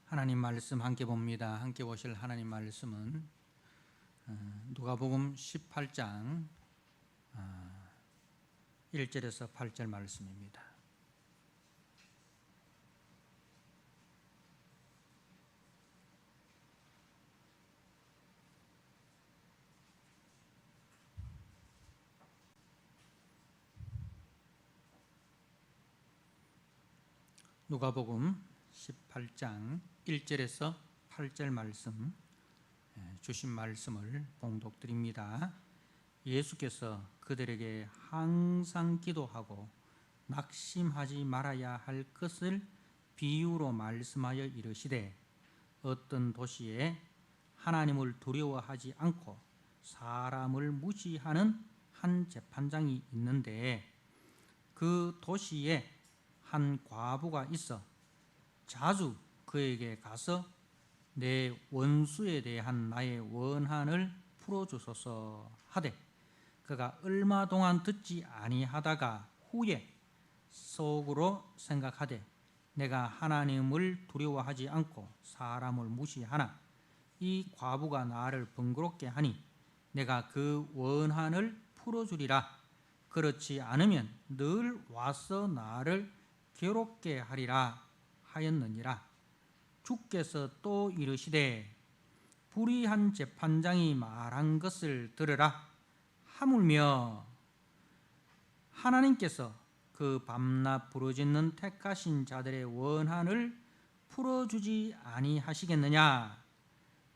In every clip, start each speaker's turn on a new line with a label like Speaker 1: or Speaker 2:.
Speaker 1: 하나님 말씀 함께 봅니다. 함께 보실 하나님 말씀은 누가복음 18장 1절에서 8절 말씀입니다. 누가복음 18장 1절에서 8절 말씀 주신 말씀을 봉독드립니다. 예수께서 그들에게 항상 기도하고 낙심하지 말아야 할 것을 비유로 말씀하여 이르시되, 어떤 도시에 하나님을 두려워하지 않고 사람을 무시하는 한 재판장이 있는데, 그 도시에 한 과부가 있어 자주 그에게 가서 내 원수에 대한 나의 원한을 풀어주소서 하되, 그가 얼마 동안 듣지 아니하다가 후에 속으로 생각하되, 내가 하나님을 두려워하지 않고 사람을 무시하나 이 과부가 나를 번거롭게 하니 내가 그 원한을 풀어주리라. 그렇지 않으면 늘 와서 나를 괴롭게 하리라 하였느니라. 주께서 또 이르시되, 불의한 재판장이 말한 것을 들으라. 하물며 하나님께서 그 밤낮 부르짖는 택하신 자들의 원한을 풀어주지 아니하시겠느냐?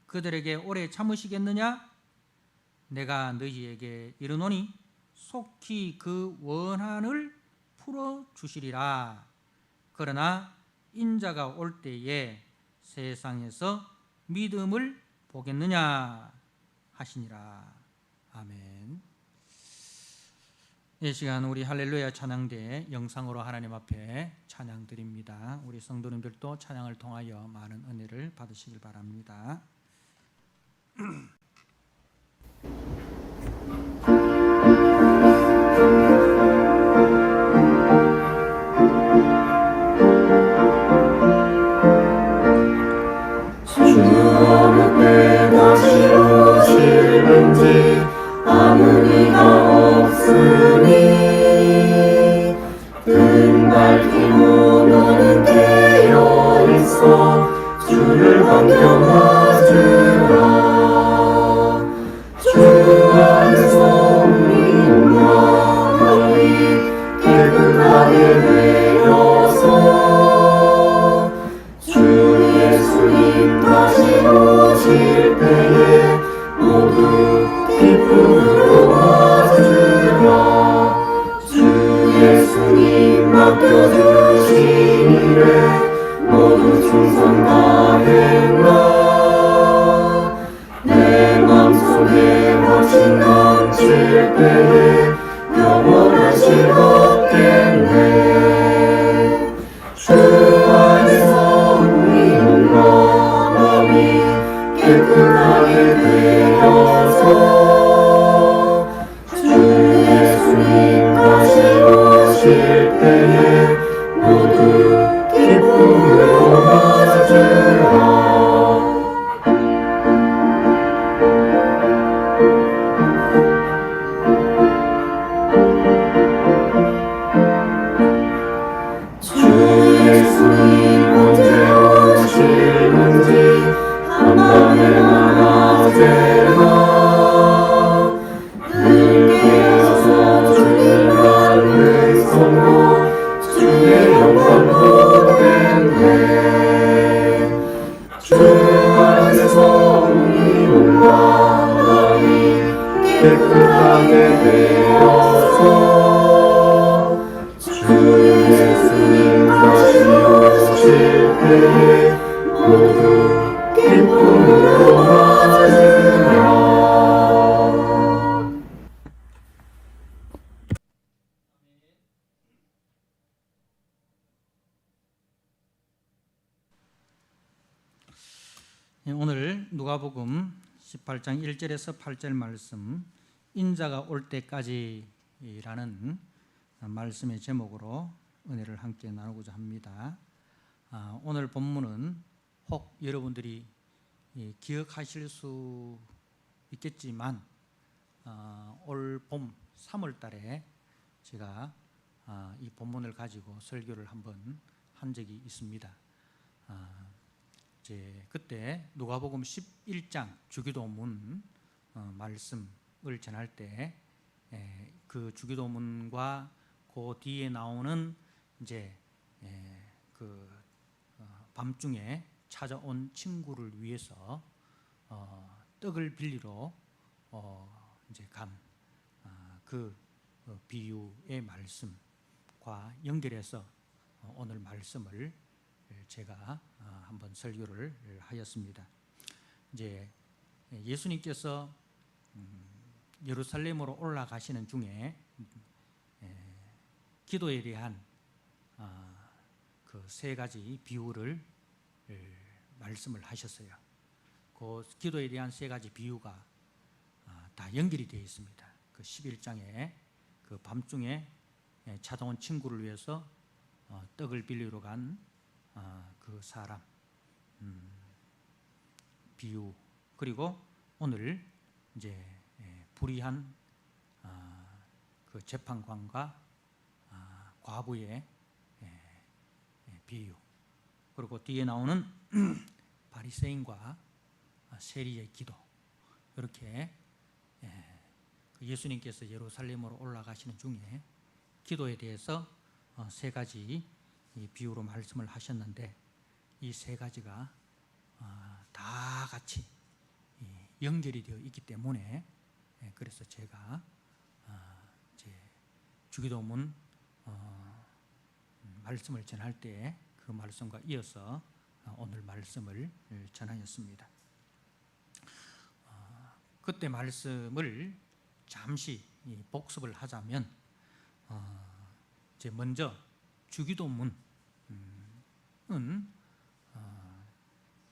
Speaker 1: 그들에게 오래 참으시겠느냐? 내가 너희에게 이르노니 속히 그 원한을 풀어주시리라. 그러나 인자가 올 때에 세상에서 믿음을 보겠느냐 하시니라. 아멘. 이 시간 우리 할렐루야 찬양대 영상으로 하나님 앞에 찬양 드립니다. 우리 성도님들도 찬양을 통하여 많은 은혜를 받으시길 바랍니다.
Speaker 2: 어느 때 다시 오실는지 아무 이가 없으니, 등 밝힌 오늘은 깨어있어 주를 반겨맞으라. 주 안에서 우리 마음이 깨끗하게 되어서 주 예수님 다시 오실 때에 모두 기쁨으로 맞으라. 주 예수님 맡겨주신 일에 모두 충성 다했나. 내 맘속에 확신 넘칠 때에 영원한 실 없겠네. 주 안에서 우리는 마음이 깨끗하게 되어서 주 예수님 다시 오실 때에 모두 기쁨으로 맞으라. 깨끗하게 되어서 주 예수님 다시 오실 때에 모두 기쁨으로 맞으라.
Speaker 1: 오늘 누가복음 18장 1절에서 8절 말씀, 인자가 올 때까지라는 말씀의 제목으로 은혜를 함께 나누고자 합니다. 오늘 본문은 혹 여러분들이 기억하실 수 있겠지만 올 봄 3월 달에 제가 이 본문을 가지고 설교를 한번 한 적이 있습니다. 이제 그때 누가복음 11장 주기도문 말씀을 전할 때 그 주기도문과 그 뒤에 나오는 이제 그 밤중에 찾아온 친구를 위해서 떡을 빌리러 이제 간 그 비유의 말씀과 연결해서 오늘 말씀을 제가 한번 설교를 하였습니다. 이제 예수님께서 예루살렘으로 올라가시는 중에 기도에 대한 그 세 가지 비유를 말씀을 하셨어요. 그 기도에 대한 세 가지 비유가 다 연결이 되어 있습니다. 그 11장에 그 밤중에 찾아온 친구를 위해서 떡을 빌리러 간 그 사람 비유, 그리고 오늘 이제 불의한 그 재판관과 과부의 비유, 그리고 뒤에 나오는 바리새인과 세리의 기도, 이렇게 예수님께서 예루살렘으로 올라가시는 중에 기도에 대해서 세 가지 비유로 말씀을 하셨는데, 이 세 가지가 다 같이 연결이 되어 있기 때문에 그래서 제가 이제 주기도문 말씀을 전할 때 그 말씀과 이어서 오늘 말씀을 전하였습니다. 그때 말씀을 잠시 복습을 하자면, 이제 먼저 주기도문은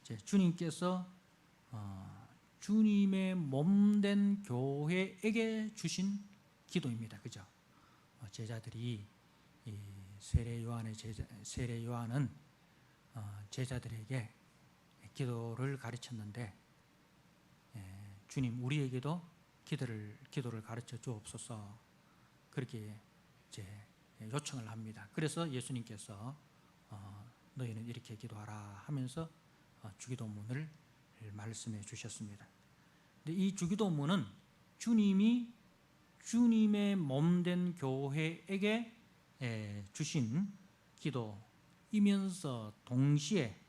Speaker 1: 이제 주님께서 주님의 몸된 교회에게 주신 기도입니다. 그죠? 제자들이 세례 요한은 제자들에게 기도를 가르쳤는데, 주님 우리에게도 기도를 가르쳐 주옵소서, 그렇게 이제 요청을 합니다. 그래서 예수님께서 너희는 이렇게 기도하라 하면서 주기도문을 말씀해 주셨습니다. 근데 이 주기도문은 주님이 주님의 몸된 교회에게 주신 기도이면서 동시에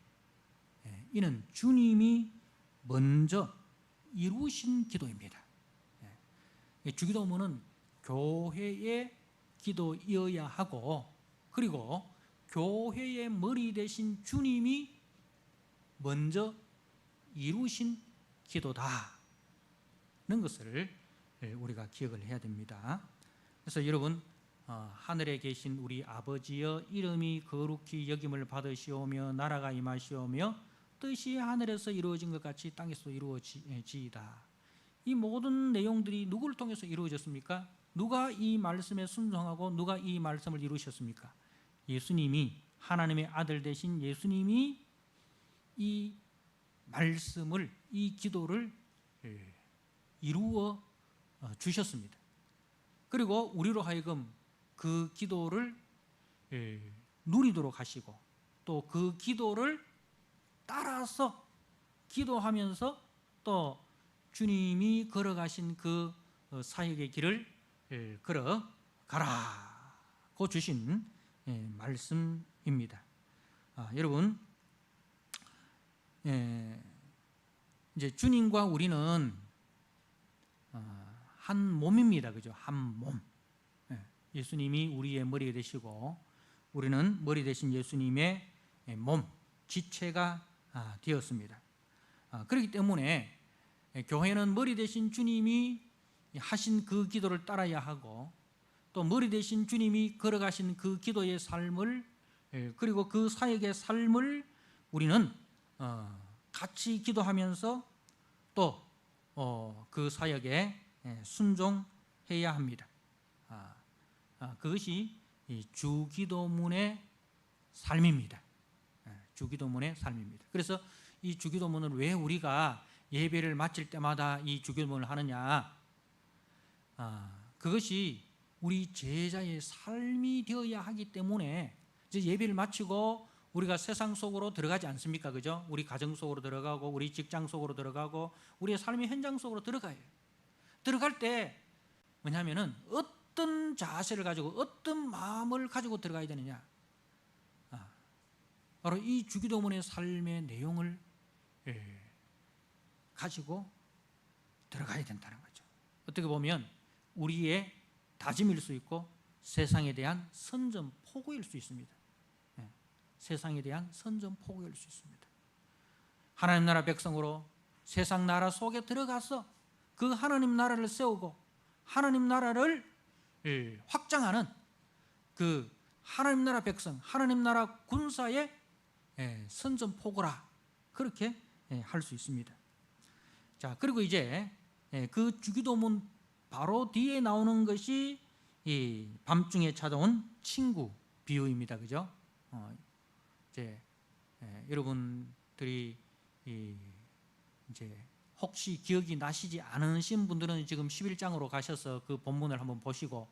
Speaker 1: 이는 주님이 먼저 이루신 기도입니다. 주기도문은 교회의 기도이어야 하고, 그리고 교회의 머리 되신 주님이 먼저 이루신 기도다는 것을 우리가 기억을 해야 됩니다. 그래서 여러분, 하늘에 계신 우리 아버지여, 이름이 거룩히 여김을 받으시오며 나라가 임하시오며 뜻이 하늘에서 이루어진 것 같이 땅에서도 이루어지이다. 이 모든 내용들이 누구를 통해서 이루어졌습니까? 누가 이 말씀에 순종하고 누가 이 말씀을 이루셨습니까? 예수님이, 하나님의 아들 되신 예수님이 이 말씀을, 이 기도를 이루어 주셨습니다. 그리고 우리로 하여금 그 기도를 누리도록 하시고, 또 그 기도를 따라서 기도하면서 또 주님이 걸어가신 그 사역의 길을 걸어가라고 주신 말씀입니다. 여러분, 이제 주님과 우리는 한 몸입니다. 그죠? 한 몸. 예수님이 우리의 머리가 되시고 우리는 머리 되신 예수님의 몸, 지체가 되었습니다. 그렇기 때문에 교회는 머리 되신 주님이 하신 그 기도를 따라야 하고, 또 머리 되신 주님이 걸어가신 그 기도의 삶을, 그리고 그 사역의 삶을 우리는 같이 기도하면서 또 그 사역에 순종해야 합니다. 그것이 주기도문의 삶입니다. 주기도문의 삶입니다. 그래서 이 주기도문을 왜 우리가 예배를 마칠 때마다 이 주기도문을 하느냐? 그것이 우리 제자의 삶이 되어야 하기 때문에 이제 예배를 마치고 우리가 세상 속으로 들어가지 않습니까? 그죠? 우리 가정 속으로 들어가고 우리 직장 속으로 들어가고 우리의 삶의 현장 속으로 들어가요. 들어갈 때 뭐냐면은 어떤 자세를 가지고 어떤 마음을 가지고 들어가야 되느냐? 바로 이 주기도문의 삶의 내용을 가지고 들어가야 된다는 거죠. 어떻게 보면 우리의 다짐일 수 있고 세상에 대한 선전포고일 수 있습니다. 세상에 대한 선전포고일 수 있습니다. 하나님 나라 백성으로 세상 나라 속에 들어가서 그 하나님 나라를 세우고 하나님 나라를 확장하는 그 하나님 나라 백성, 하나님 나라 군사의 선전포고라, 그렇게 할 수 있습니다. 자, 그리고 이제 그 주기도문 바로 뒤에 나오는 것이 이 밤중에 찾아온 친구 비유입니다. 그죠? 이제 여러분들이 이제 혹시 기억이 나시지 않으신 분들은 지금 11장으로 가셔서 그 본문을 한번 보시고,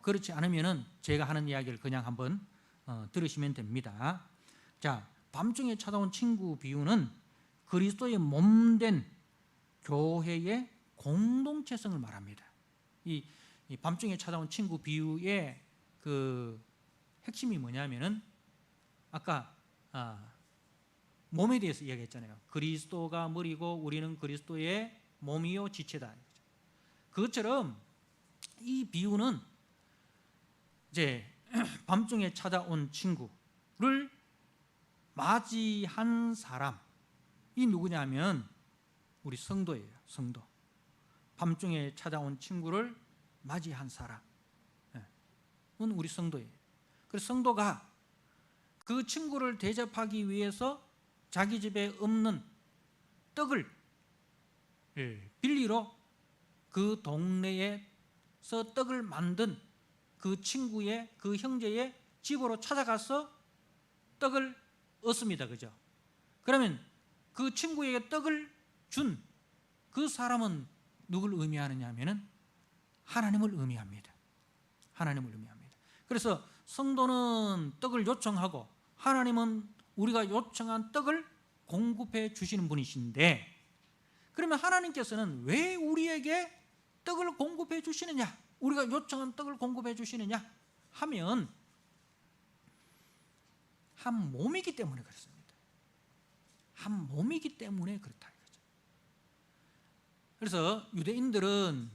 Speaker 1: 그렇지 않으면은 제가 하는 이야기를 그냥 한번 들으시면 됩니다. 자, 밤중에 찾아온 친구 비유는 그리스도의 몸된 교회의 공동체성을 말합니다. 이 밤중에 찾아온 친구 비유의 그 핵심이 뭐냐면은 아까 몸에 대해서 이야기했잖아요. 그리스도가 머리고 우리는 그리스도의 몸이요 지체다. 그것처럼 이 비유는 이제 밤중에 찾아온 친구를 맞이한 사람이 누구냐면 우리 성도예요. 성도. 밤중에 찾아온 친구를 맞이한 사람은 우리 성도예요. 그래서 성도가 그 친구를 대접하기 위해서 자기 집에 없는 떡을 빌리러 그 동네에서 떡을 만든 그 친구의, 그 형제의 집으로 찾아가서 떡을 얻습니다. 그죠? 그러면 그 친구에게 떡을 준 그 사람은 누굴 의미하느냐 하면은 하나님을 의미합니다. 하나님을 의미합니다. 그래서 성도는 떡을 요청하고 하나님은 우리가 요청한 떡을 공급해 주시는 분이신데, 그러면 하나님께서는 왜 우리에게 떡을 공급해 주시느냐, 우리가 요청한 떡을 공급해 주시느냐 하면 한 몸이기 때문에 그렇습니다. 한 몸이기 때문에 그렇다 이거죠. 그래서 유대인들은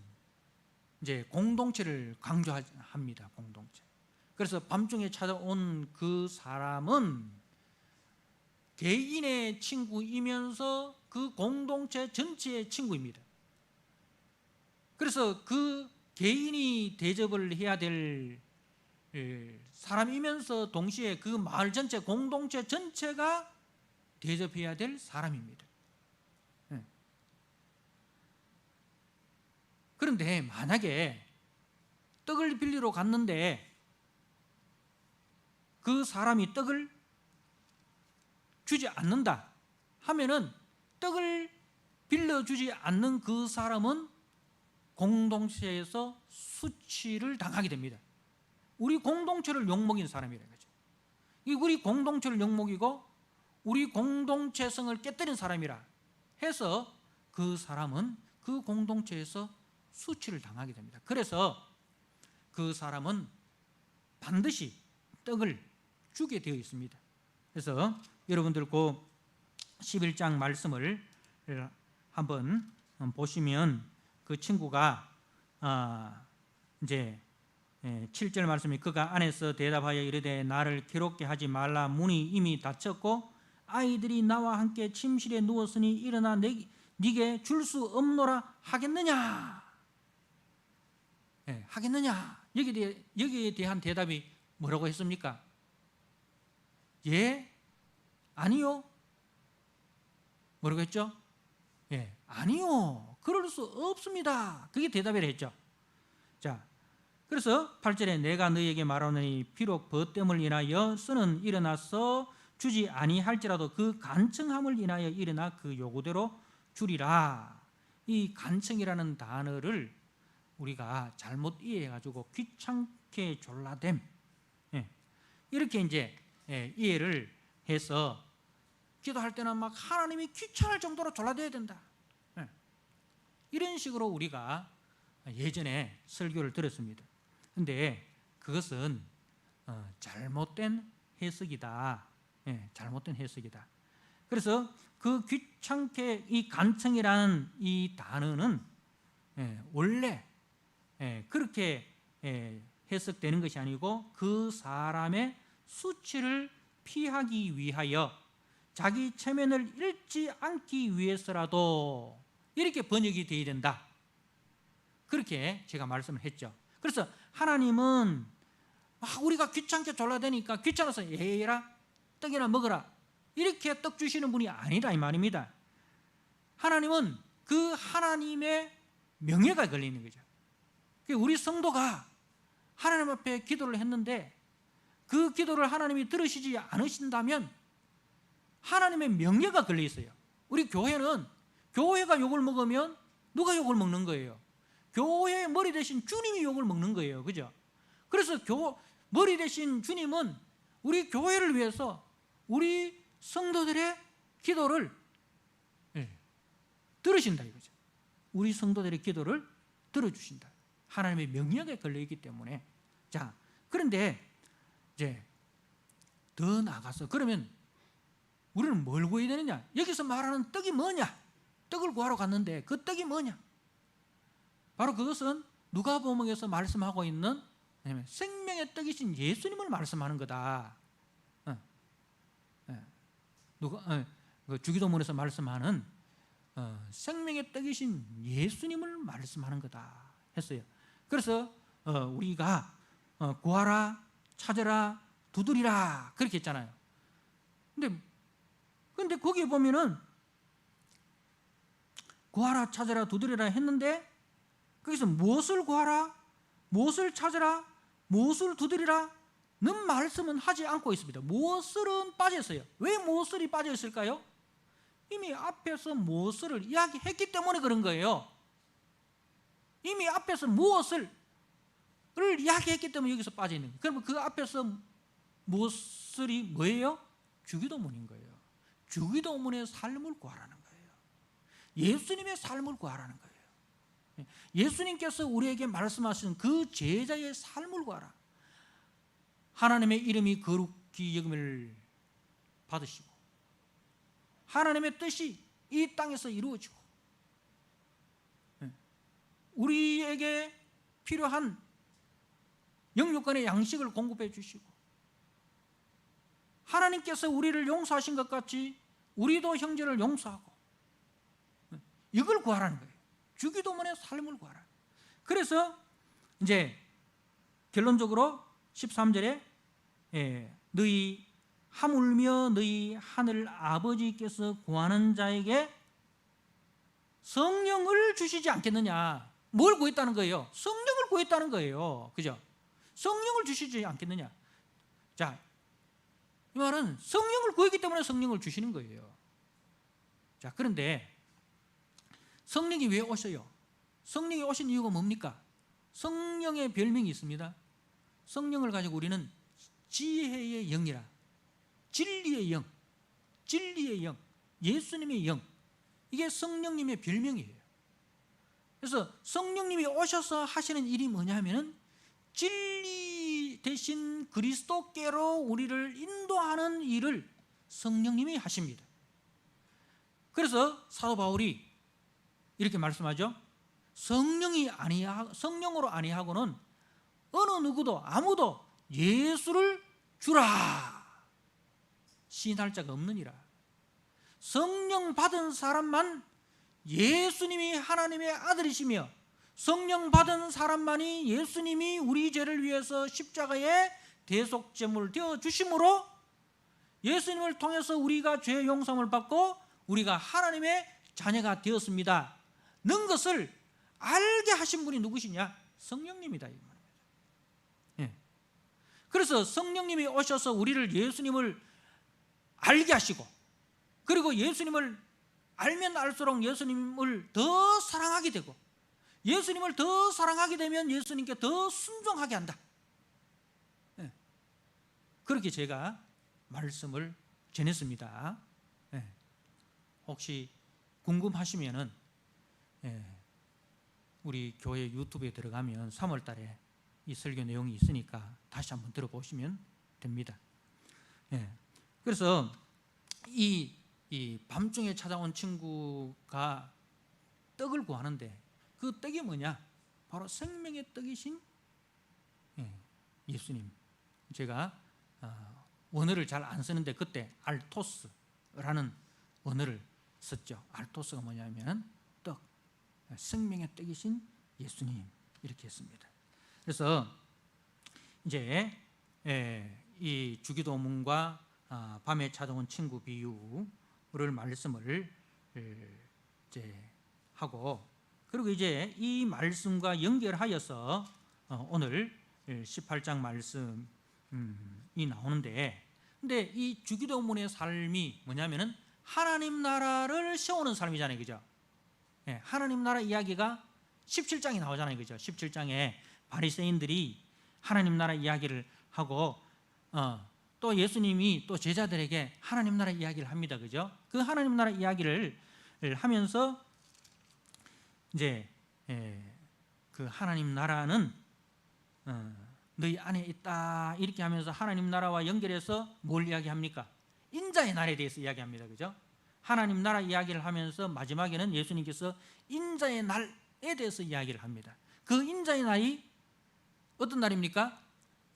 Speaker 1: 이제 공동체를 강조합니다. 공동체. 그래서 밤중에 찾아온 그 사람은 개인의 친구이면서 그 공동체 전체의 친구입니다. 그래서 그 개인이 대접을 해야 될 사람이면서 동시에 그 마을 전체, 공동체 전체가 대접해야 될 사람입니다. 그런데 만약에 떡을 빌리러 갔는데 그 사람이 떡을 주지 않는다 하면은 떡을 빌려주지 않는 그 사람은 공동체에서 수치를 당하게 됩니다. 우리 공동체를 욕먹인 사람이라는 거죠. 우리 공동체를 욕먹이고 우리 공동체성을 깨뜨린 사람이라 해서 그 사람은 그 공동체에서 수치를 당하게 됩니다. 그래서 그 사람은 반드시 떡을 주게 되어 있습니다. 그래서 여러분들 그 11장 말씀을 한번 보시면 그 친구가 이제 7절 말씀이 그가 안에서 대답하여 이르되 나를 괴롭게 하지 말라. 문이 이미 닫혔고 아이들이 나와 함께 침실에 누웠으니 일어나 네게 줄 수 없노라 하겠느냐? 하겠느냐? 여기에 대한 대답이 뭐라고 했습니까? 예? 아니요? 뭐라고 했죠? 예, 아니요. 그럴 수 없습니다. 그게 대답이라 했죠. 자, 그래서 8절에 내가 너희에게 말하노니 비록 벗됨을 인하여 쓰는 일어나서 주지 아니할지라도 그 간청함을 인하여 일어나 그 요구대로 주리라. 이 간청이라는 단어를 우리가 잘못 이해해가지고 귀찮게 졸라댐, 이렇게 이제 이해를 해서 기도할 때는 막 하나님이 귀찮을 정도로 졸라대야 된다, 이런 식으로 우리가 예전에 설교를 들었습니다. 그런데 그것은 잘못된 해석이다. 잘못된 해석이다. 그래서 그 귀찮게, 이 간청이라는 이 단어는 원래 그렇게 해석되는 것이 아니고 그 사람의 수치를 피하기 위하여 자기 체면을 잃지 않기 위해서라도 이렇게 번역이 되어야 된다. 그렇게 제가 말씀을 했죠. 그래서 하나님은 우리가 귀찮게 졸라대니까 귀찮아서 에라 떡이나 먹어라 이렇게 떡 주시는 분이 아니라 이 말입니다. 하나님은 그 하나님의 명예가 걸리는 거죠. 우리 성도가 하나님 앞에 기도를 했는데 그 기도를 하나님이 들으시지 않으신다면 하나님의 명예가 걸려 있어요. 우리 교회는 교회가 욕을 먹으면 누가 욕을 먹는 거예요? 교회의 머리 대신 주님이 욕을 먹는 거예요. 그죠? 그래서 머리 대신 주님은 우리 교회를 위해서 우리 성도들의 기도를 들으신다 이거죠. 우리 성도들의 기도를 들어주신다. 하나님의 명령에 걸려있기 때문에. 자, 그런데 이제 더 나가서 그러면 우리는 뭘 구해야 되느냐? 여기서 말하는 떡이 뭐냐? 떡을 구하러 갔는데 그 떡이 뭐냐? 바로 그것은 누가복음에서 말씀하고 있는 생명의 떡이신 예수님을 말씀하는 거다. 주기도문에서 말씀하는 생명의 떡이신 예수님을 말씀하는 거다 했어요. 그래서 우리가 구하라, 찾으라, 두드리라 그렇게 했잖아요. 근데 거기에 보면은 구하라, 찾으라, 두드리라 했는데 거기서 무엇을 구하라, 무엇을 찾으라, 무엇을 두드리라 는 말씀은 하지 않고 있습니다. 무엇을은 빠졌어요. 왜 무엇을이 빠져 있을까요? 이미 앞에서 무엇을 이야기했기 때문에 그런 거예요. 이미 앞에서 무엇을 이야기했기 때문에 여기서 빠져 있는 거예요. 그러면 그 앞에서 무엇을이 뭐예요? 주기도문인 거예요. 주기도문의 삶을 구하라는 거예요. 예수님의 삶을 구하라는 거예요. 예수님께서 우리에게 말씀하신 그 제자의 삶을 구하라. 하나님의 이름이 거룩히 여김을 받으시고 하나님의 뜻이 이 땅에서 이루어지고 우리에게 필요한 영육간의 양식을 공급해 주시고 하나님께서 우리를 용서하신 것 같이 우리도 형제를 용서하고 이걸 구하라는 거예요. 주기도문의 삶을 구하라. 그래서 이제 결론적으로 13절에 너희 하물며 너희 하늘 아버지께서 구하는 자에게 성령을 주시지 않겠느냐. 뭘 구했다는 거예요? 성령을 구했다는 거예요. 그죠? 성령을 주시지 않겠느냐. 자, 이 말은 성령을 구했기 때문에 성령을 주시는 거예요. 자, 그런데 성령이 왜 오셔요? 성령이 오신 이유가 뭡니까? 성령의 별명이 있습니다. 성령을 가지고 우리는 지혜의 영이라, 진리의 영, 진리의 영, 예수님의 영, 이게 성령님의 별명이에요. 그래서 성령님이 오셔서 하시는 일이 뭐냐면은 진리 대신 그리스도께로 우리를 인도하는 일을 성령님이 하십니다. 그래서 사도 바울이 이렇게 말씀하죠. 성령으로 아니하고는 어느 누구도 아무도 예수를 주라 시인할 자가 없느니라. 성령 받은 사람만 예수님이 하나님의 아들이시며 성령 받은 사람만이 예수님이 우리 죄를 위해서 십자가에 대속제물 되어 주심으로 예수님을 통해서 우리가 죄 용서를 받고 우리가 하나님의 자녀가 되었습니다 는 것을 알게 하신 분이 누구시냐? 성령님이다. 그래서 성령님이 오셔서 우리를 예수님을 알게 하시고, 그리고 예수님을 알면 알수록 예수님을 더 사랑하게 되고, 예수님을 더 사랑하게 되면 예수님께 더 순종하게 한다. 그렇게 제가 말씀을 전했습니다. 혹시 궁금하시면은 우리 교회 유튜브에 들어가면 3월 달에 이 설교 내용이 있으니까 다시 한번 들어보시면 됩니다. 그래서 이 밤중에 찾아온 친구가 떡을 구하는데 그 떡이 뭐냐? 바로 생명의 떡이신 예수님. 제가 원어를 잘 안 쓰는데 그때 알토스라는 원어를 썼죠. 알토스가 뭐냐면 떡, 생명의 떡이신 예수님, 이렇게 했습니다. 그래서 이제 이 주기도문과 밤에 찾아온 친구 비유를 말씀을 이제 하고, 그리고 이제 이 말씀과 연결하여서 오늘 18장 말씀이 나오는데, 근데 이 주기도문의 삶이 뭐냐면은 하나님 나라를 세우는 삶이잖아요, 그죠? 하나님 나라 이야기가 17장에 나오잖아요, 그죠? 17장에 바리새인들이 하나님 나라 이야기를 하고 또 예수님이 또 제자들에게 하나님 나라 이야기를 합니다, 그죠? 그 하나님 나라 이야기를 하면서 이제 그 하나님 나라는 너희 안에 있다, 이렇게 하면서 하나님 나라와 연결해서 뭘 이야기합니까? 인자의 날에 대해서 이야기합니다, 그죠? 하나님 나라 이야기를 하면서 마지막에는 예수님께서 인자의 날에 대해서 이야기를 합니다. 그 인자의 날이 어떤 날입니까?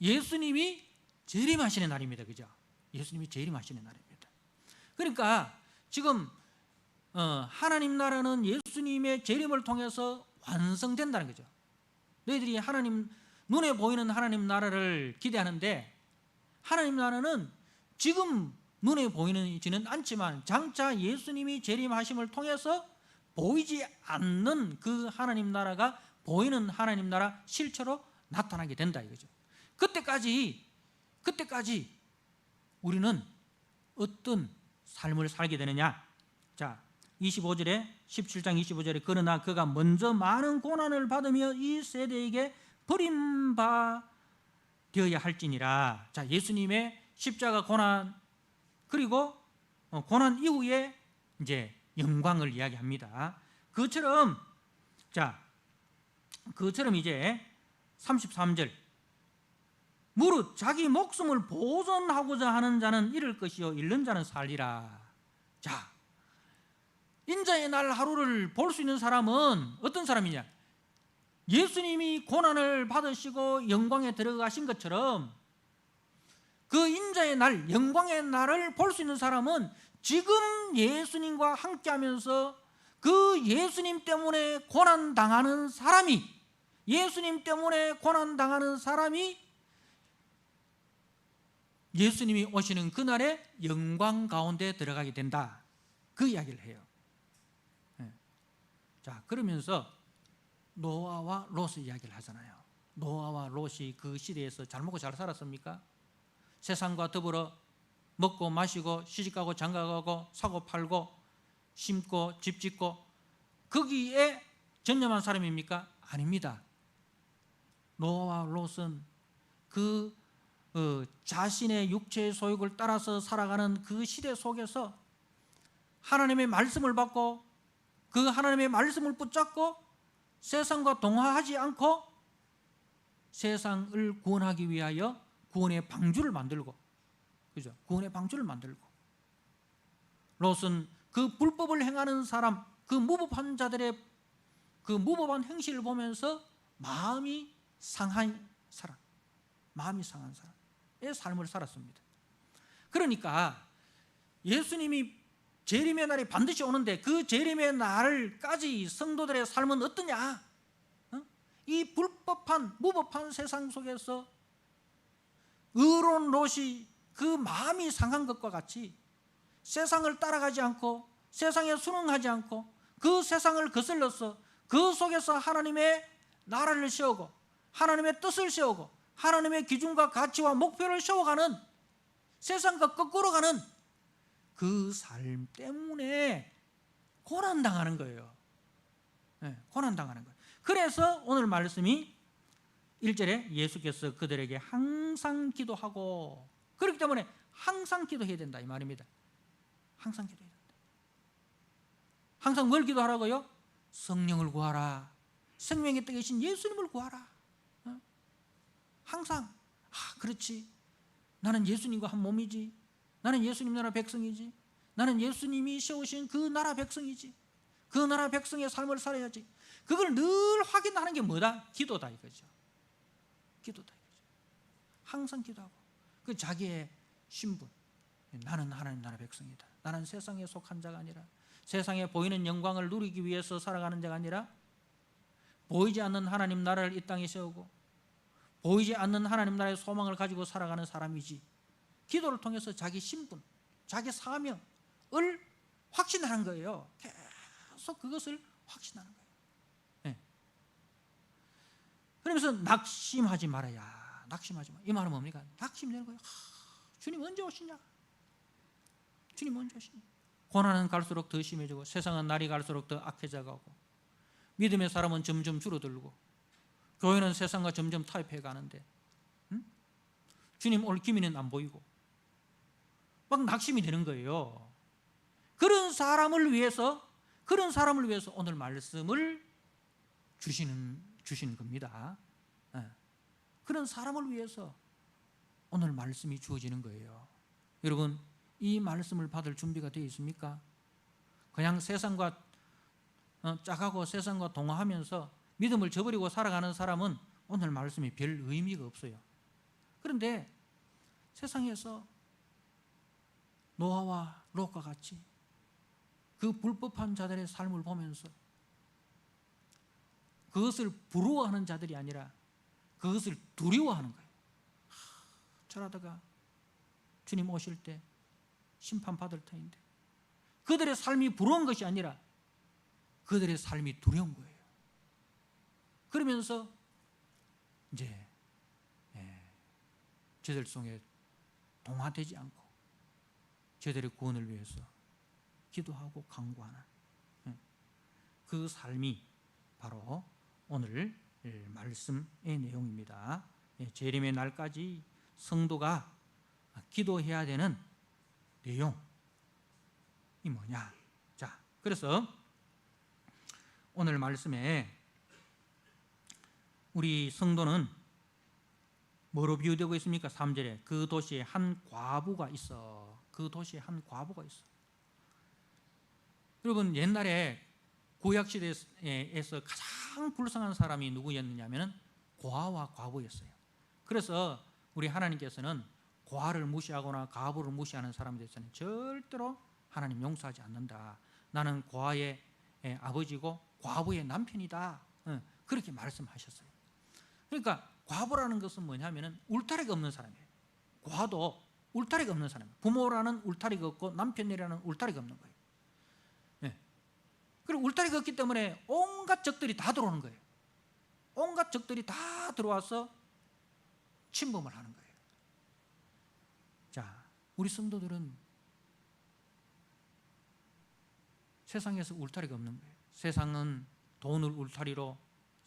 Speaker 1: 예수님이 재림하시는 날입니다, 그죠? 예수님이 재림하시는 날입니다. 그러니까 지금 하나님 나라는 예수님의 재림을 통해서 완성된다는 거죠. 너희들이 하나님, 눈에 보이는 하나님 나라를 기대하는데 하나님 나라는 지금 눈에 보이지는 않지만 장차 예수님이 재림하심을 통해서 보이지 않는 그 하나님 나라가 보이는 하나님 나라 실체로 나타나게 된다, 이거죠. 그때까지 우리는 어떤 삶을 살게 되느냐? 자, 25절에 17장 25절에 그러나 그가 먼저 많은 고난을 받으며 이 세대에게 버림바 되어야 할지니라. 자, 예수님의 십자가 고난, 그리고 고난 이후에 이제 영광을 이야기합니다. 그처럼 이제 33절 무릇 자기 목숨을 보존하고자 하는 자는 잃을 것이요 잃는 자는 살리라. 자, 인자의 날 하루를 볼 수 있는 사람은 어떤 사람이냐? 예수님이 고난을 받으시고 영광에 들어가신 것처럼 그 인자의 날, 영광의 날을 볼 수 있는 사람은 지금 예수님과 함께하면서 그 예수님 때문에 고난당하는 사람이, 예수님이 오시는 그날의 영광 가운데 들어가게 된다, 그 이야기를 해요. 자, 그러면서 노아와 롯의 이야기를 하잖아요. 노아와 롯이 그 시대에서 잘 먹고 잘 살았습니까? 세상과 더불어 먹고 마시고 시집가고 장가가고 사고 팔고 심고 집 짓고 거기에 전념한 사람입니까? 아닙니다. 노아와 롯은 그 자신의 육체의 소욕을 따라서 살아가는 그 시대 속에서 하나님의 말씀을 받고 그 하나님의 말씀을 붙잡고 세상과 동화하지 않고 세상을 구원하기 위하여 구원의 방주를 만들고, 그죠? 구원의 방주를 만들고, 롯은 그 불법을 행하는 사람, 그 무법한 자들의 그 무법한 행실을 보면서 마음이 상한 사람의 삶을 살았습니다. 그러니까 예수님이 재림의 날이 반드시 오는데 그 재림의 날까지 성도들의 삶은 어떠냐? 이 불법한 무법한 세상 속에서 의로운 롯이 그 마음이 상한 것과 같이 세상을 따라가지 않고 세상에 순응하지 않고 그 세상을 거슬러서 그 속에서 하나님의 나라를 세우고 하나님의 뜻을 세우고 하나님의 기준과 가치와 목표를 세워가는, 세상과 거꾸로 가는 그 삶 때문에 고난당하는 거예요. 고난당하는 거예요. 그래서 오늘 말씀이 1절에 예수께서 그들에게 항상 기도하고, 그렇기 때문에 항상 기도해야 된다 이 말입니다. 항상 기도해야 된다. 항상 뭘 기도하라고요? 성령을 구하라. 생명의 떡 계신 예수님을 구하라. 항상 그렇지, 나는 예수님과 한 몸이지, 나는 예수님 나라 백성이지, 나는 예수님이 세우신 그 나라 백성이지, 그 나라 백성의 삶을 살아야지. 그걸 늘 확인하는 게 뭐다? 기도다 이거죠. 기도다 이거죠. 항상 기도하고, 그 자기의 신분, 나는 하나님 나라 백성이다, 나는 세상에 속한 자가 아니라, 세상에 보이는 영광을 누리기 위해서 살아가는 자가 아니라, 보이지 않는 하나님 나라를 이 땅에 세우고 보이지 않는 하나님 나라의 소망을 가지고 살아가는 사람이지, 기도를 통해서 자기 신분, 자기 사명을 확신하는 거예요. 계속 그것을 확신하는 거예요. 그러면서 낙심하지 말아야. 낙심하지 마. 이 말은 뭡니까? 낙심되는 거예요. 주님 언제 오시냐? 주님 언제 오시냐? 고난은 갈수록 더 심해지고, 세상은 날이 갈수록 더 악해져가고, 믿음의 사람은 점점 줄어들고, 교회는 세상과 점점 타협해 가는데, 주님 올 기미는 안 보이고, 막 낙심이 되는 거예요. 그런 사람을 위해서 오늘 말씀을 주시는 겁니다. 그런 사람을 위해서 오늘 말씀이 주어지는 거예요. 여러분, 이 말씀을 받을 준비가 되어 있습니까? 그냥 세상과 짝하고 세상과 동화하면서 믿음을 저버리고 살아가는 사람은 오늘 말씀이 별 의미가 없어요. 그런데 세상에서 노아와 롯과 같이 그 불법한 자들의 삶을 보면서 그것을 부러워하는 자들이 아니라 그것을 두려워하는 거예요. 저러다가 주님 오실 때 심판받을 터인데, 그들의 삶이 부러운 것이 아니라 그들의 삶이 두려운 거예요. 그러면서 이제 저들 속에 동화되지 않고 저들의 구원을 위해서 기도하고 간구하는 그 삶이 바로 오늘 말씀의 내용입니다. 재림의 날까지 성도가 기도해야 되는 내용이 뭐냐? 자, 그래서 오늘 말씀에 우리 성도는 뭐로 비유되고 있습니까? 3절에 그 도시에 한 과부가 있어. 그 도시에 한 과부가 있어. 여러분, 옛날에 구약시대에서 가장 불쌍한 사람이 누구였느냐면 고아와 과부였어요. 그래서 우리 하나님께서는 고아를 무시하거나 과부를 무시하는 사람에 대해서는 절대로 하나님 용서하지 않는다. 나는 고아의 아버지고 과부의 남편이다. 그렇게 말씀하셨어요. 그러니까 과부라는 것은 뭐냐면 울타리가 없는 사람이에요. 고아도 울타리가 없는 사람이에요. 부모라는 울타리가 없고 남편이라는 울타리가 없는 거예요. 그리고 울타리가 없기 때문에 온갖 적들이 다 들어오는 거예요. 온갖 적들이 다 들어와서 침범을 하는 거예요. 자, 우리 성도들은 세상에서 울타리가 없는 거예요. 세상은 돈을 울타리로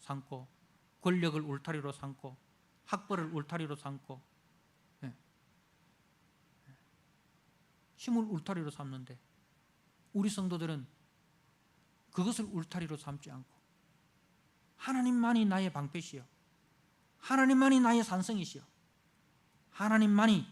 Speaker 1: 삼고, 권력을 울타리로 삼고, 학벌을 울타리로 삼고, 힘을 울타리로 삼는데, 우리 성도들은 그것을 울타리로 삼지 않고 하나님만이 나의 방패시요, 하나님만이 나의 산성이시요, 하나님만이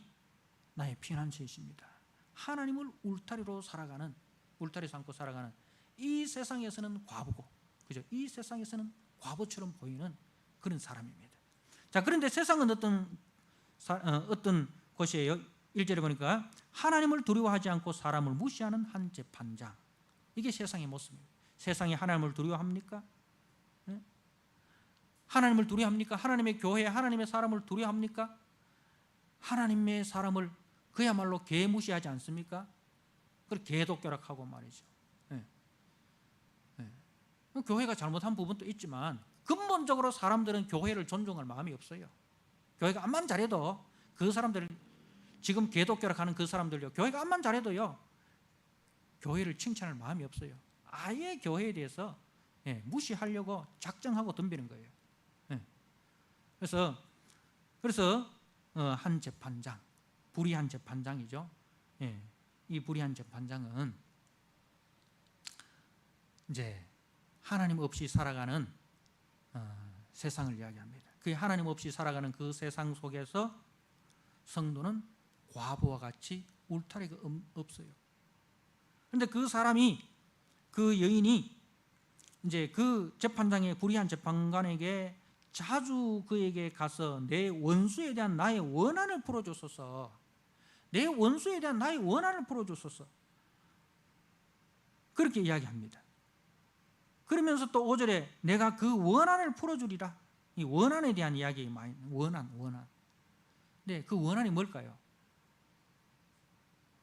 Speaker 1: 나의 피난처이십니다. 하나님을 울타리로 살아가는, 울타리 삼고 살아가는 이 세상에서는 과부고, 그죠? 이 세상에서는 과부처럼 보이는 그런 사람입니다. 자, 그런데 세상은 어떤 곳이에요? 1절에 보니까 하나님을 두려워하지 않고 사람을 무시하는 한 재판장. 이게 세상의 모습입니다. 세상이 하나님을 두려워합니까? 하나님을 두려워합니까? 하나님의 교회, 하나님의 사람을 두려워합니까? 하나님의 사람을 그야말로 개무시하지 않습니까? 그걸 개독교락하고 말이죠. 교회가 잘못한 부분도 있지만 근본적으로 사람들은 교회를 존중할 마음이 없어요. 교회가 암만 잘해도 그 사람들, 지금 개독교락하는 그 사람들요, 교회가 암만 잘해도요, 교회를 칭찬할 마음이 없어요. 아예 교회에 대해서 무시하려고 작정하고 덤비는 거예요. 그래서 한 재판장, 불의한 재판장이죠. 이 불의한 재판장은 이제 하나님 없이 살아가는 세상을 이야기합니다. 그 하나님 없이 살아가는 그 세상 속에서 성도는 과부와 같이 울타리가 없어요. 그런데 그 사람이, 그 여인이 이제 그 재판장의 불의한 재판관에게 자주 그에게 가서 내 원수에 대한 나의 원한을 풀어줬소서, 내 원수에 대한 나의 원한을 풀어줬소서, 그렇게 이야기합니다. 그러면서 또 5절에 내가 그 원한을 풀어주리라. 이 원한에 대한 이야기 많이, 원한. 네, 그 원한이 뭘까요?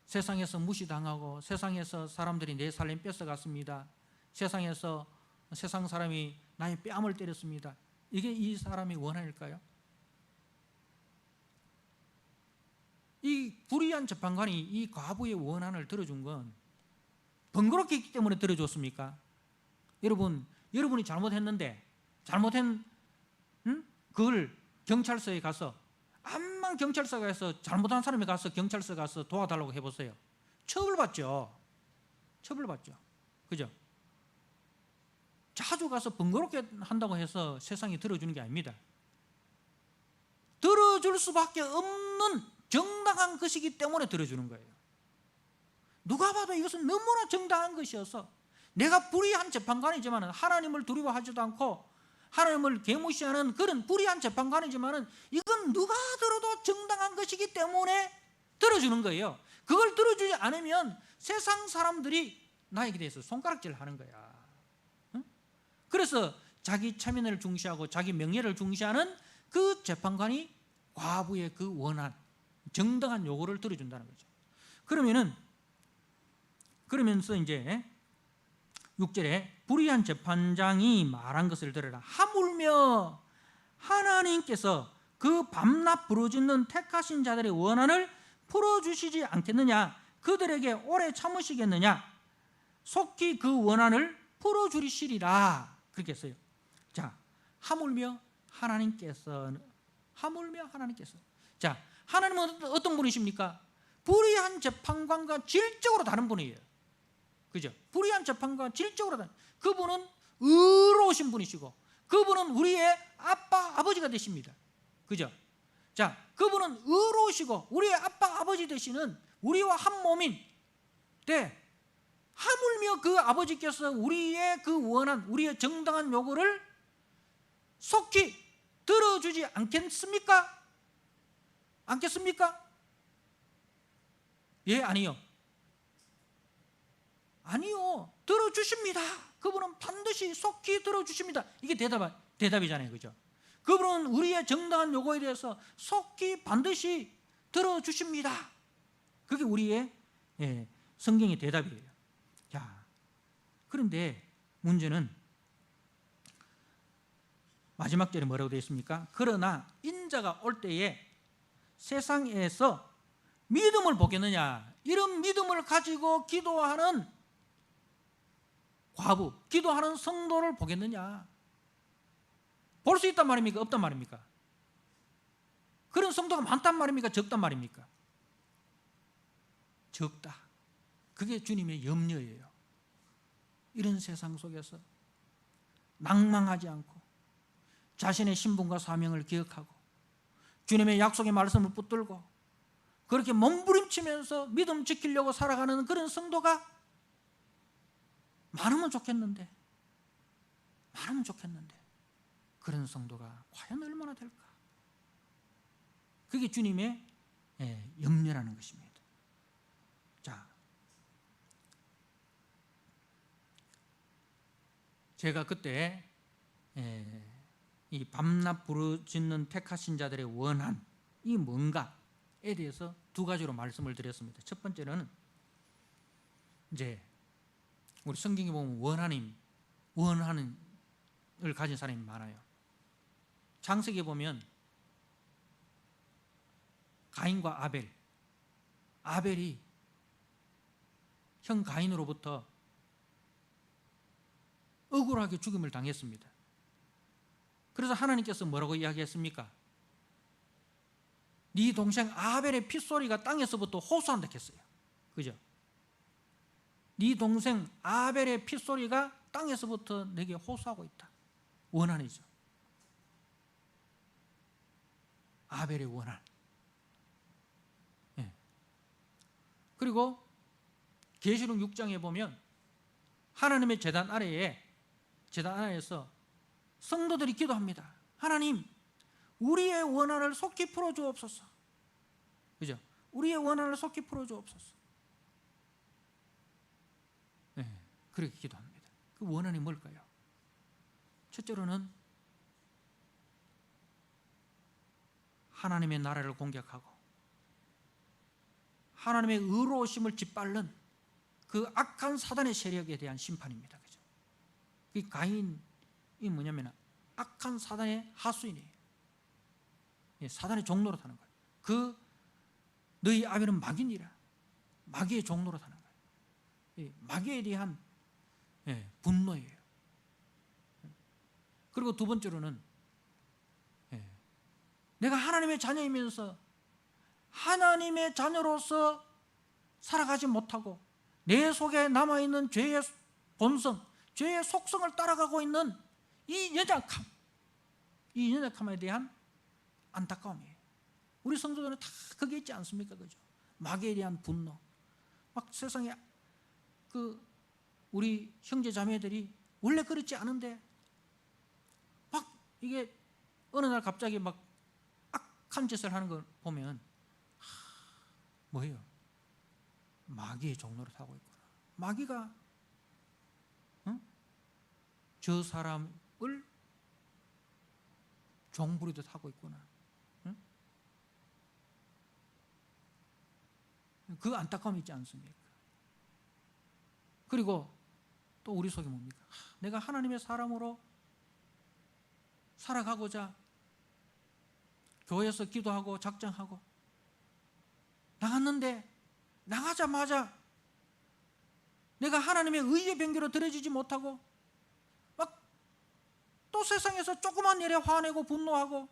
Speaker 1: 세상에서 무시당하고 세상에서 사람들이 내 살림 뺏어갔습니다. 세상에서 세상 사람이 나의 뺨을 때렸습니다. 이게 이 사람의 원한일까요? 이 불의한 재판관이 이 과부의 원한을 들어준 건 번거롭게 했기 때문에 들어줬습니까? 여러분이 잘못했는데 그걸 경찰서에 가서, 암만 경찰서 가서 잘못한 사람이 가서 경찰서 가서 도와달라고 해보세요. 처벌받죠. 그죠? 자주 가서 번거롭게 한다고 해서 세상이 들어주는 게 아닙니다. 들어줄 수밖에 없는 정당한 것이기 때문에 들어주는 거예요. 누가 봐도 이것은 너무나 정당한 것이어서, 내가 불의한 재판관이지만 하나님을 두려워하지도 않고 하나님을 개무시하는 그런 불의한 재판관이지만 이건 누가 들어도 정당한 것이기 때문에 들어주는 거예요. 그걸 들어주지 않으면 세상 사람들이 나에게 대해서 손가락질 하는 거야. 그래서 자기 체면을 중시하고 자기 명예를 중시하는 그 재판관이 과부의 그 원한, 정당한 요구를 들어준다는 거죠. 그러면서 이제 6절에 불의한 재판장이 말한 것을 들으라. 하물며 하나님께서 그 밤낮 부르짖는 택하신 자들의 원한을 풀어주시지 않겠느냐? 그들에게 오래 참으시겠느냐? 속히 그 원한을 풀어주시리라. 그렇게 했어요. 자, 하물며 하나님께서. 자, 하나님은 어떤 분이십니까? 불의한 재판관과 질적으로 다른 분이에요. 그죠? 불의한 재판관 질적으로 다른, 그분은 의로우신 분이시고 그분은 우리의 아빠 아버지가 되십니다. 그죠? 자, 그분은 의로우시고 우리의 아빠 아버지 되시는 우리와 한 몸인 때, 하물며 그 아버지께서 우리의 그 원한, 우리의 정당한 요구를 속히 들어주지 않겠습니까? 예, 아니요. 들어주십니다. 그분은 반드시 속히 들어주십니다. 이게 대답이잖아요. 그죠? 그분은 우리의 정당한 요구에 대해서 속히 반드시 들어주십니다. 그게 우리의 성경의 대답이에요. 자, 그런데 문제는 마지막 절에 뭐라고 되어 있습니까? 그러나 인자가 올 때에 세상에서 믿음을 보겠느냐? 이런 믿음을 가지고 기도하는 과부, 기도하는 성도를 보겠느냐? 볼 수 있단 말입니까? 없단 말입니까? 그런 성도가 많단 말입니까? 적단 말입니까? 적다. 그게 주님의 염려예요. 이런 세상 속에서 낭망하지 않고 자신의 신분과 사명을 기억하고 주님의 약속의 말씀을 붙들고 그렇게 몸부림치면서 믿음 지키려고 살아가는 그런 성도가 많으면 좋겠는데 그런 성도가 과연 얼마나 될까? 그게 주님의 염려라는 것입니다. 자, 제가 그때 이 밤낮 부르짖는 택하신 자들의 원한이 뭔가에 대해서 두 가지로 말씀을 드렸습니다. 첫 번째는 이제 우리 성경에 보면 원한을 가진 사람이 많아요. 창세기에 보면 가인과 아벨이 형 가인으로부터 억울하게 죽임을 당했습니다. 그래서 하나님께서 뭐라고 이야기했습니까? 네 동생 아벨의 핏소리가 땅에서부터 호소한다 했어요. 그죠? 네 동생 아벨의 핏소리가 땅에서부터 내게 호소하고 있다. 원한이죠. 아벨의 원한. 예. 그리고 계시록 6장에 보면 하나님의 제단 아래에서 성도들이 기도합니다. 하나님, 우리의 원한을 속히 풀어주옵소서. 그죠? 우리의 원한을 속히 풀어주옵소서. 네, 그렇게 기도합니다. 그 원한이 뭘까요? 첫째로는 하나님의 나라를 공격하고 하나님의 의로우심을 짓밟는 그 악한 사단의 세력에 대한 심판입니다. 그죠? 이 가인이 뭐냐면 악한 사단의 하수인이에요. 사단의 종로로 타는 거예요. 그 너희 아벨은 마귀니라. 마귀의 종로로 타는 거예요. 마귀에 대한 분노예요. 그리고 두 번째로는 내가 하나님의 자녀이면서 하나님의 자녀로서 살아가지 못하고 내 속에 남아있는 죄의 본성, 죄의 속성을 따라가고 있는 이 연약함에 대한 안타까움이에요. 우리 성도들은 다 그게 있지 않습니까? 그죠? 마귀에 대한 분노. 막 세상에 우리 형제 자매들이 원래 그렇지 않은데 막 이게 어느 날 갑자기 막 악한 짓을 하는 걸 보면 뭐예요? 마귀의 종로를 타고 있구나. 마귀가 저 사람을 종부리듯 하고 있구나. 그 안타까움이 있지 않습니까? 그리고 또 우리 속에 뭡니까? 내가 하나님의 사람으로 살아가고자 교회에서 기도하고 작정하고 나갔는데 나가자마자 내가 하나님의 의의 변개로 들어지지 못하고 막 또 세상에서 조그만 일에 화내고 분노하고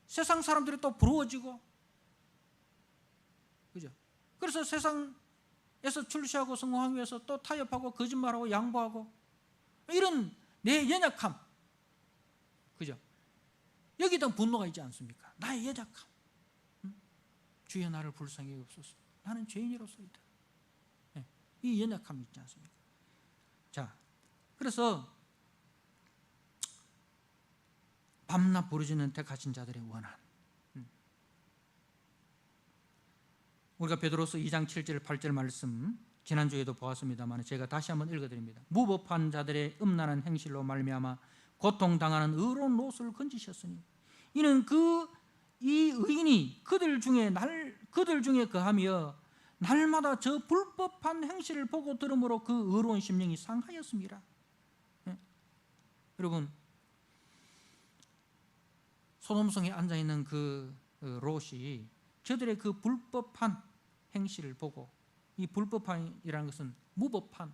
Speaker 1: 세상 사람들이 또 부러워지고, 그죠? 그래서 세상에서 출시하고 성공하기 위해서 또 타협하고 거짓말하고 양보하고 이런 내 연약함, 그죠? 여기다 분노가 있지 않습니까? 나의 연약함. 주여 나를 불쌍히 여기옵소서. 나는 죄인이로소이다. 이 연약함이 있지 않습니까? 자, 그래서 밤낮 부르짖는 택하신 자들의 원한. 우리가 베드로서 2장 7절 8절 말씀 지난주에도 보았습니다만 제가 다시 한번 읽어드립니다. 무법한 자들의 음란한 행실로 말미암아 고통당하는 의로운 롯을 건지셨으니 이는 이 의인이 그들 중에 거하며 날마다 저 불법한 행실을 보고 들음으로 그 의로운 심령이 상하였습니다. 여러분, 소돔성에 앉아있는 그 롯이 저들의 그 불법한 행실을 보고, 이 불법한이라는 것은 무법한,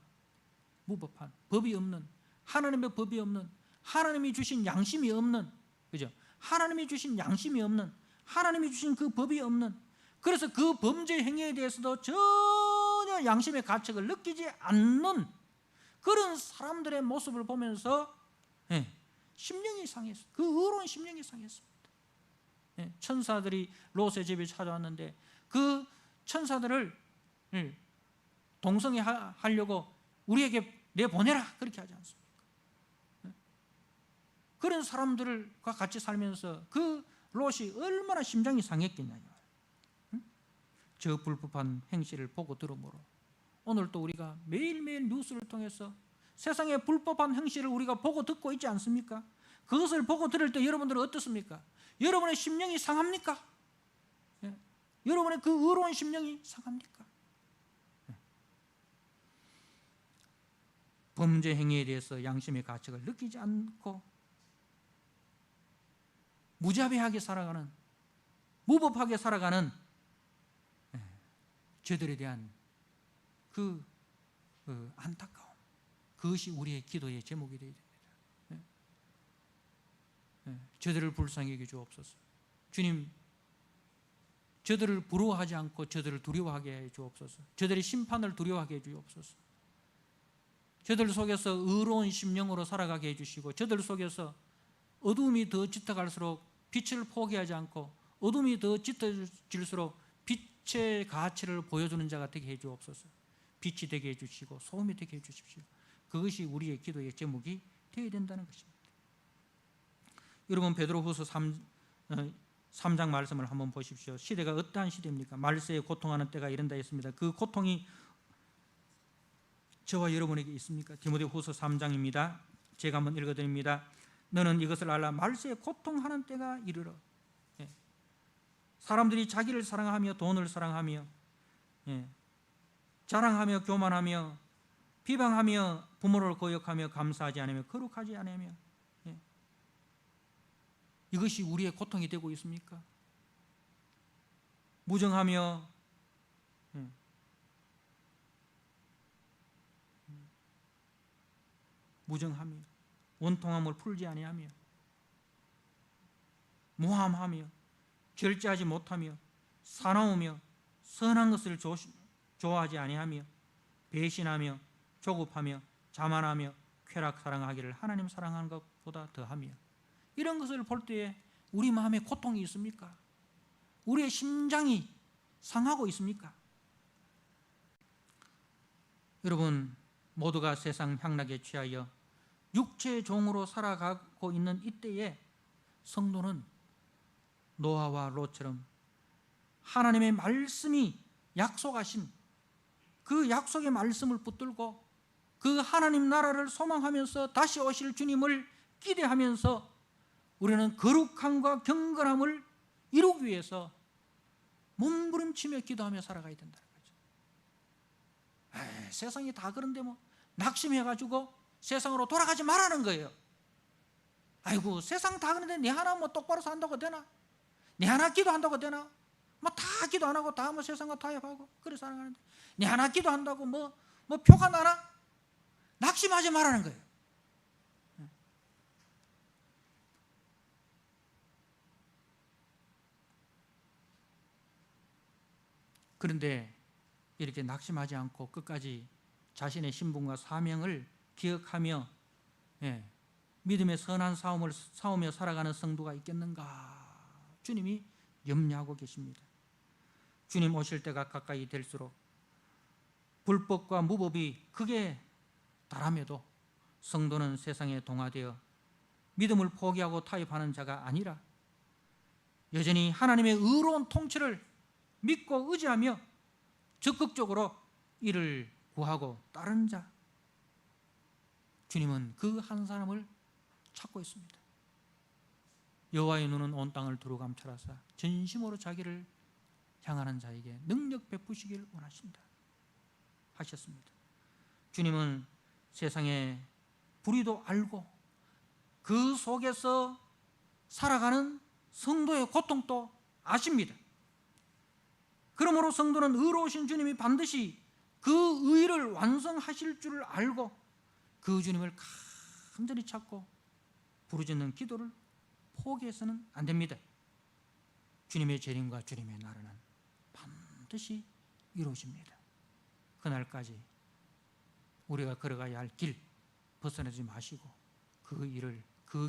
Speaker 1: 법이 없는, 하나님의 법이 없는, 하나님이 주신 양심이 없는, 그죠? 하나님이 주신 양심이 없는, 하나님이 주신 그 법이 없는, 그래서 그 범죄 행위에 대해서도 전혀 양심의 가책을 느끼지 않는 그런 사람들의 모습을 보면서 심령이 상했어요. 그 의로운 심령이 상했습니다. 천사들이 롯의 집에 찾아왔는데 그 천사들을 동성애하려고 우리에게 내보내라 그렇게 하지 않습니까? 그런 사람들과 같이 살면서 그 롯이 얼마나 심장이 상했겠냐요. 저 불법한 행실을 보고 들음으로 오늘 또 우리가 매일매일 뉴스를 통해서 세상의 불법한 행실을 우리가 보고 듣고 있지 않습니까? 그것을 보고 들을 때 여러분들은 어떻습니까? 여러분의 심령이 상합니까? 여러분의 그 의로운 심령이 상합니까? 범죄 행위에 대해서 양심의 가책을 느끼지 않고 무자비하게 살아가는, 무법하게 살아가는 저들에 대한 그 안타까움, 그것이 우리의 기도의 제목이 되어야 됩니다. 저들을 불쌍히 여겨 주옵소서. 주님, 저들을 부러워하지 않고 저들을 두려워하게 해 주옵소서. 저들의 심판을 두려워하게 해 주옵소서. 저들 속에서 의로운 심령으로 살아가게 해 주시고, 저들 속에서 어둠이 더 짙어갈수록 빛을 포기하지 않고, 어둠이 더 짙어질수록 빛의 가치를 보여주는 자가 되게 해 주옵소서. 빛이 되게 해 주시고 소금이 되게 해 주십시오. 그것이 우리의 기도의 제목이 되어야 된다는 것입니다. 여러분, 베드로후서 3장 말씀을 한번 보십시오. 시대가 어떠한 시대입니까? 말세에 고통하는 때가 이른다 했습니다. 그 고통이 저와 여러분에게 있습니까? 디모데후서 3장입니다. 제가 한번 읽어드립니다. 너는 이것을 알라. 말세에 고통하는 때가 이르러. 사람들이 자기를 사랑하며 돈을 사랑하며 자랑하며 교만하며 비방하며 부모를 거역하며 감사하지 않으며 거룩하지 않으며, 이것이 우리의 고통이 되고 있습니까? 무정하며 무정하며 원통함을 풀지 아니하며 모함하며 절제하지 못하며 사나우며 선한 것을 좋아하지 아니하며 배신하며 조급하며 자만하며 쾌락 사랑하기를 하나님 사랑하는 것보다 더하며, 이런 것을 볼 때에 우리 마음에 고통이 있습니까? 우리의 심장이 상하고 있습니까? 여러분, 모두가 세상 향락에 취하여 육체의 종으로 살아가고 있는 이때에 성도는 노아와 롯처럼 하나님의 말씀이 약속하신 그 약속의 말씀을 붙들고 그 하나님 나라를 소망하면서 다시 오실 주님을 기대하면서 우리는 거룩함과 경건함을 이루기 위해서 몸부림치며 기도하며 살아가야 된다는 거죠. 세상이 다 그런데 뭐 낙심해가지고 세상으로 돌아가지 말라는 거예요. 아이고, 세상 다 그런데 내 하나 뭐 똑바로 산다고 되나? 내 하나 기도한다고 되나? 뭐 다 기도 안 하고 다 뭐 세상과 타협하고 그래 살아가는데 내 하나 기도한다고 뭐 표가 나나? 낙심하지 말라는 거예요. 그런데 이렇게 낙심하지 않고 끝까지 자신의 신분과 사명을 기억하며 믿음의 선한 싸움을 싸우며 살아가는 성도가 있겠는가? 주님이 염려하고 계십니다. 주님 오실 때가 가까이 될수록 불법과 무법이 크게 달함에도 성도는 세상에 동화되어 믿음을 포기하고 타협하는 자가 아니라 여전히 하나님의 의로운 통치를 믿고 의지하며 적극적으로 이를 구하고 따르는 자, 주님은 그 한 사람을 찾고 있습니다. 여호와의 눈은 온 땅을 두루 감찰하사 전심으로 자기를 향하는 자에게 능력 베푸시길 원하신다 하셨습니다. 주님은 세상의 불의도 알고 그 속에서 살아가는 성도의 고통도 아십니다. 그러므로 성도는 의로우신 주님이 반드시 그 의를 완성하실 줄을 알고 그 주님을 간절히 찾고 부르짖는 기도를 포기해서는 안 됩니다. 주님의 재림과 주님의 나라는 반드시 이루어집니다. 그날까지 우리가 걸어가야 할 길 벗어나지 마시고 그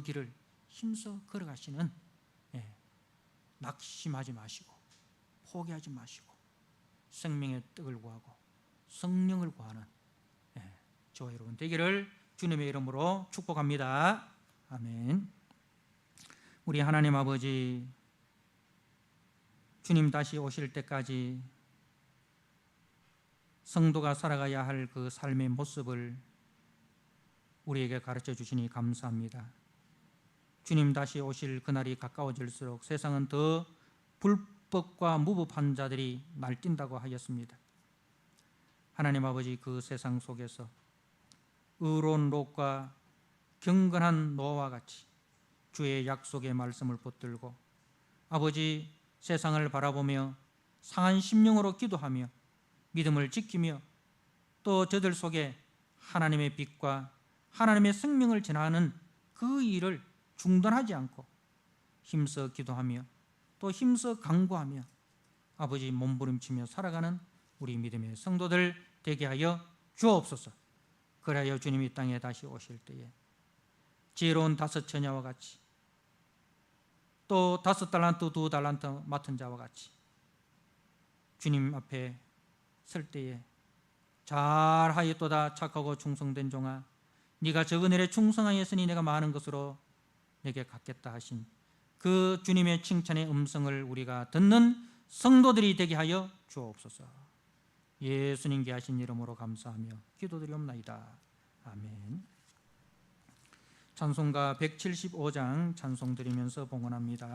Speaker 1: 길을 힘써 걸어가시는, 낙심하지 마시고 포기하지 마시고 생명의 떡을 구하고 성령을 구하는 저와 여러분 되기를 주님의 이름으로 축복합니다. 아멘. 우리 하나님 아버지, 주님 다시 오실 때까지 성도가 살아가야 할 그 삶의 모습을 우리에게 가르쳐 주시니 감사합니다. 주님 다시 오실 그날이 가까워질수록 세상은 더 불법과 무법한 자들이 날뛴다고 하였습니다. 하나님 아버지, 그 세상 속에서 의로운 롯과 경건한 노아와 같이 주의 약속의 말씀을 붙들고 아버지, 세상을 바라보며 상한 심령으로 기도하며 믿음을 지키며 또 저들 속에 하나님의 빛과 하나님의 생명을 전하는 그 일을 중단하지 않고 힘써 기도하며 또 힘써 간구하며 아버지 몸부림치며 살아가는 우리 믿음의 성도들 되게 하여 주옵소서. 그리하여 주님이 땅에 다시 오실 때에 지혜로운 5 처녀와 같이 또 5 달란트 2 달란트 맡은 자와 같이 주님 앞에 설 때에 잘하였도다 착하고 충성된 종아, 네가 적은 일에 충성하였으니 내가 많은 것으로 내게 갖겠다 하신 그 주님의 칭찬의 음성을 우리가 듣는 성도들이 되게 하여 주옵소서. 예수님께 하신 이름으로 감사하며 기도드리옵나이다. 아멘. 찬송가 175장 찬송 드리면서 봉헌합니다.